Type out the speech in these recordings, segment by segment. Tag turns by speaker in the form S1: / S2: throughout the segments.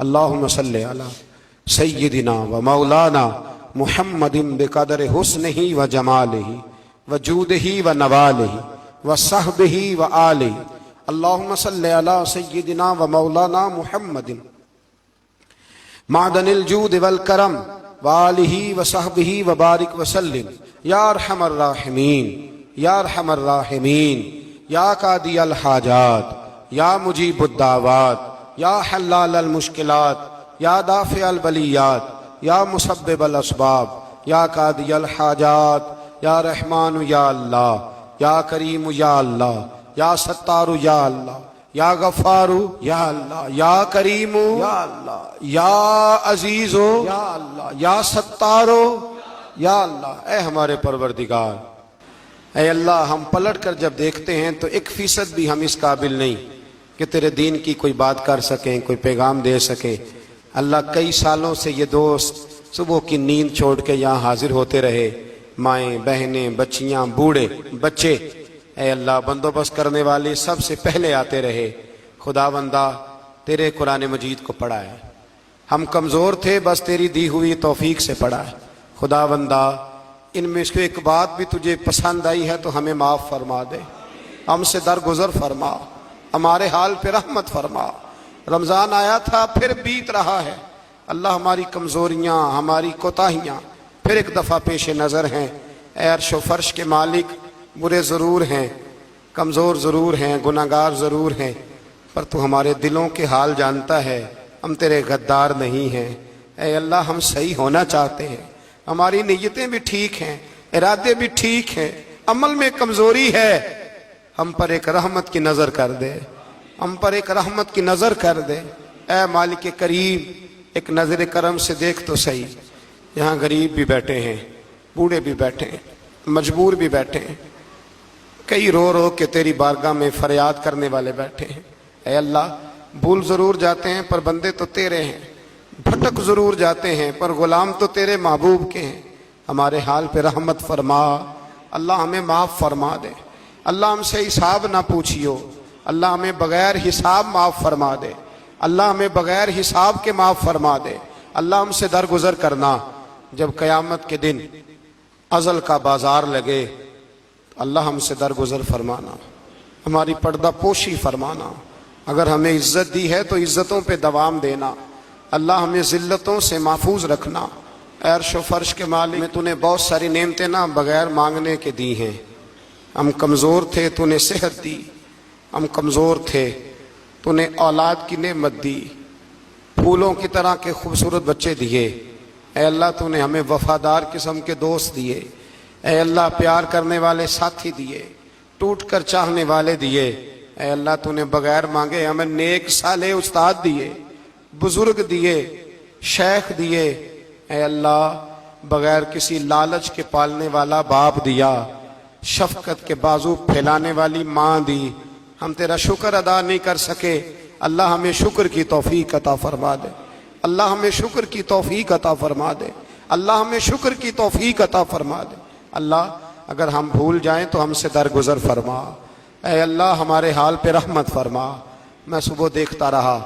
S1: اللہم صلی علی سیدنا و مولانا محمد بقدر حسنہ و جمالہ و جودہ و نوالہ و صحبہ و آلہ. اللہم صلی علی سیدنا و مولانا محمد معدن الجود والکرم وآلہ وصحبہ وبارک وسلم. یا ارحم الراحمین یا ارحم الراحمین یا قاضی الحاجات یا مجیب الدعوات یا حلال المشکلات یا دافع البلیات یا مسبب الاسباب یا قاضی الحاجات یا رحمان یا اللہ یا کریم یا اللہ یا ستار یا اللہ یا غفار یا اللہ یا کریم یا اللہ یا عزیز یا اللہ یا ستار یا اللہ. اے ہمارے پروردگار، اے اللہ، ہم پلٹ کر جب دیکھتے ہیں تو 1% بھی ہم اس قابل نہیں کہ تیرے دین کی کوئی بات کر سکیں، کوئی پیغام دے سکیں. اللہ، کئی سالوں سے یہ دوست صبح کی نیند چھوڑ کے یہاں حاضر ہوتے رہے، مائیں، بہنیں، بچیاں، بوڑھے، بچے. اے اللہ، بندوبست کرنے والے سب سے پہلے آتے رہے. خدا بندہ تیرے قرآن مجید کو پڑھا ہے، ہم کمزور تھے، بس تیری دی ہوئی توفیق سے پڑھا ہے. خدا بندہ ان میں سے ایک بات بھی تجھے پسند آئی ہے تو ہمیں معاف فرما دے، ہم سے درگزر فرما، ہمارے حال پہ رحمت فرما. رمضان آیا تھا پھر بیت رہا ہے. اللہ، ہماری کمزوریاں، ہماری کوتاہیاں پھر ایک دفعہ پیش نظر ہیں. اے عرش و فرش کے مالک، برے ضرور ہیں، کمزور ضرور ہیں، گناہگار ضرور ہیں، پر تو ہمارے دلوں کے حال جانتا ہے. ہم تیرے غدار نہیں ہیں. اے اللہ، ہم صحیح ہونا چاہتے ہیں، ہماری نیتیں بھی ٹھیک ہیں، ارادے بھی ٹھیک ہیں، عمل میں کمزوری ہے. ہم پر ایک رحمت کی نظر کر دے، ہم پر ایک رحمت کی نظر کر دے. اے مالک کریم، ایک نظر کرم سے دیکھ تو صحیح. یہاں غریب بھی بیٹھے ہیں، بوڑھے بھی بیٹھے ہیں، مجبور بھی بیٹھے ہیں، کئی رو رو کے تیری بارگاہ میں فریاد کرنے والے بیٹھے ہیں. اے اللہ، بھول ضرور جاتے ہیں پر بندے تو تیرے ہیں، بھٹک ضرور جاتے ہیں پر غلام تو تیرے محبوب کے ہیں. ہمارے حال پہ رحمت فرما. اللہ، ہمیں معاف فرما دے. اللہ، ہم سے حساب نہ پوچھیو. اللہ، ہمیں بغیر حساب معاف فرما دے. اللہ، ہمیں بغیر حساب کے معاف فرما دے. اللہ، ہم سے درگزر کرنا. جب قیامت کے دن ازل کا بازار لگے، اللہ ہم سے درگزر فرمانا، ہماری پردہ پوشی فرمانا. اگر ہمیں عزت دی ہے تو عزتوں پہ دوام دینا. اللہ، ہمیں ذلتوں سے محفوظ رکھنا. اے عرش و فرش کے مالک، میں تو نے بہت ساری نعمتیں نہ بغیر مانگنے کے دی ہیں. ہم کمزور تھے، تو نے صحت دی. ہم کمزور تھے، تو نے اولاد کی نعمت دی. پھولوں کی طرح کے خوبصورت بچے دیے. اے اللہ، تو نے ہمیں وفادار قسم کے دوست دیے. اے اللہ، پیار کرنے والے ساتھی دیے، ٹوٹ کر چاہنے والے دیے. اے اللہ، تو نے بغیر مانگے ہمیں نیک صالح استاد دیے، بزرگ دیے، شیخ دیے. اے اللہ، بغیر کسی لالچ کے پالنے والا باپ دیا، شفقت کے بازو پھیلانے والی ماں دی. ہم تیرا شکر ادا نہیں کر سکے. اللہ، ہمیں شکر کی توفیق عطا فرما دے. اللہ، ہمیں شکر کی توفیق عطا فرما دے. اللہ، ہمیں شکر کی توفیق عطا فرما دے. اللہ، اگر ہم بھول جائیں تو ہم سے درگزر فرما. اے اللہ، ہمارے حال پہ رحمت فرما. میں صبح دیکھتا رہا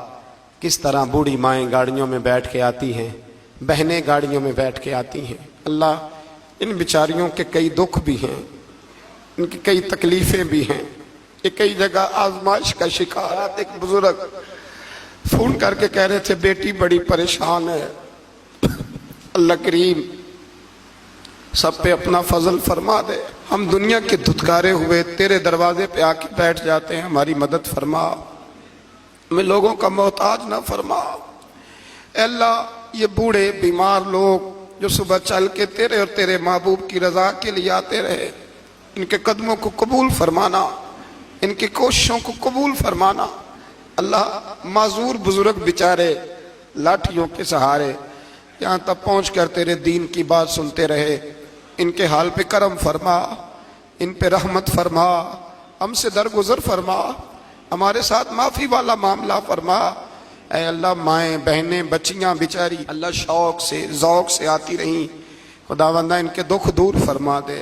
S1: کس طرح بوڑھی مائیں گاڑیوں میں بیٹھ کے آتی ہیں، بہنیں گاڑیوں میں بیٹھ کے آتی ہیں. اللہ، ان بیچاریوں کے کئی دکھ بھی ہیں، ان کی کئی تکلیفیں بھی ہیں، یہ کئی جگہ آزمائش کا شکار. ایک بزرگ فون کر کے کہہ رہے تھے بیٹی بڑی پریشان ہے. اللہ کریم سب پہ اپنا فضل فرما دے. ہم دنیا کے دھتکارے ہوئے تیرے دروازے پہ آ کے بیٹھ جاتے ہیں. ہماری مدد فرما، ہمیں لوگوں کا محتاج نہ فرما. اے اللہ، یہ بوڑھے بیمار لوگ جو صبح چل کے تیرے اور تیرے محبوب کی رضا کے لیے آتے رہے، ان کے قدموں کو قبول فرمانا، ان کی کوششوں کو قبول فرمانا. اللہ، معذور بزرگ بیچارے لاٹھیوں کے سہارے یہاں تک پہنچ کر تیرے دین کی بات سنتے رہے، ان کے حال پہ کرم فرما، ان پہ رحمت فرما، ہم سے درگزر فرما، ہمارے ساتھ معافی والا معاملہ فرما. اے اللہ، مائیں، بہنیں، بچیاں بیچاری اللہ شوق سے ذوق سے آتی رہیں. خداوندہ، ان کے دکھ دور فرما دے،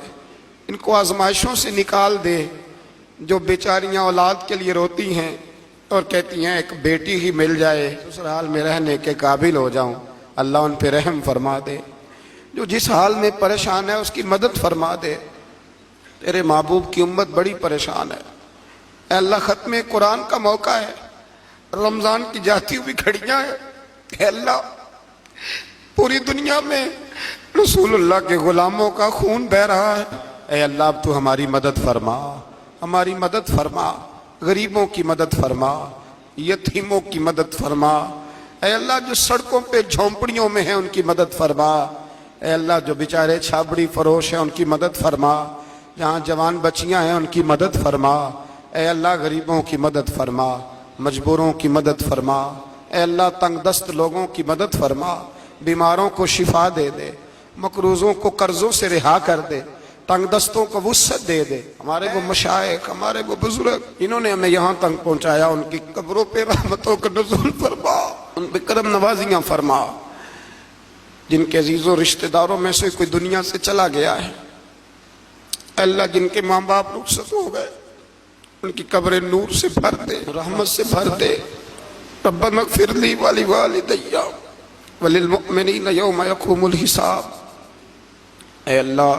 S1: ان کو آزمائشوں سے نکال دے. جو بیچاریاں اولاد کے لیے روتی ہیں، اور کہتی ہیں ایک بیٹی ہی مل جائے سسرال میں رہنے کے قابل ہو جاؤں، اللہ ان پہ رحم فرما دے، جو جس حال میں پریشان ہے اس کی مدد فرما دے۔ تیرے محبوب کی امت بڑی پریشان ہے، اے اللہ ختم قرآن کا موقع ہے، رمضان کی جاتی ہوئی گھڑیاں ہیں، اے اللہ پوری دنیا میں رسول اللہ کے غلاموں کا خون بہہ رہا ہے، اے اللہ اب تو ہماری مدد فرما، ہماری مدد فرما، غریبوں کی مدد فرما، یتیموں کی مدد فرما، اے اللہ جو سڑکوں پہ جھونپڑیوں میں ہیں ان کی مدد فرما، اے اللہ جو بیچارے چھابڑی فروش ہیں ان کی مدد فرما، جہاں جوان بچیاں ہیں ان کی مدد فرما، اے اللہ غریبوں کی مدد فرما، مجبوروں کی مدد فرما، اے اللہ تنگ دست لوگوں کی مدد فرما، بیماروں کو شفا دے دے، مقروضوں کو قرضوں سے رہا کر دے، تنگ دستوں کو وسعت دے دے۔ ہمارے وہ مشائخ، ہمارے وہ بزرگ انہوں نے ہمیں یہاں تک پہنچایا، ان کی قبروں پہ رحمتوں کا نزول فرما، ان پہ کرم نوازیاں فرما۔ جن کے عزیزوں رشتہ داروں میں سے کوئی دنیا سے چلا گیا ہے، اللہ جن کے ماں باپ رخصت ہو گئے ان کی قبریں نور سے بھر دے، رحمت سے بھر دے۔ ربنا اغفر لی ولوالدی وللمؤمنین یوم یقوم الحساب۔ اے اللہ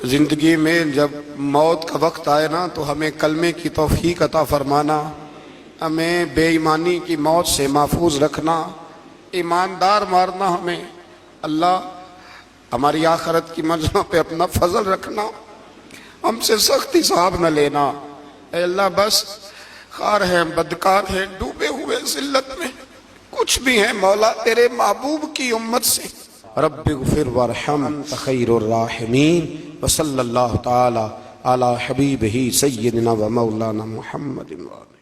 S1: زندگی میں جب موت کا وقت آئے نا تو ہمیں کلمے کی توفیق عطا فرمانا، ہمیں بے ایمانی کی موت سے محفوظ رکھنا، ایماندار مارنا ہمیں، اللہ ہماری آخرت کی منزلوں پہ اپنا فضل رکھنا، ہم سے سخت حساب نہ لینا۔ اے اللہ بس خار ہیں، بدکار ہیں، ڈوبے ہوئے ذلت میں کچھ بھی ہیں، مولا تیرے محبوب کی امت سے رب اغفر وارحم انت خیر الراحمین، وصلی اللہ تعالی علی حبیبہ سیدنا و مولانا محمد وآلہ۔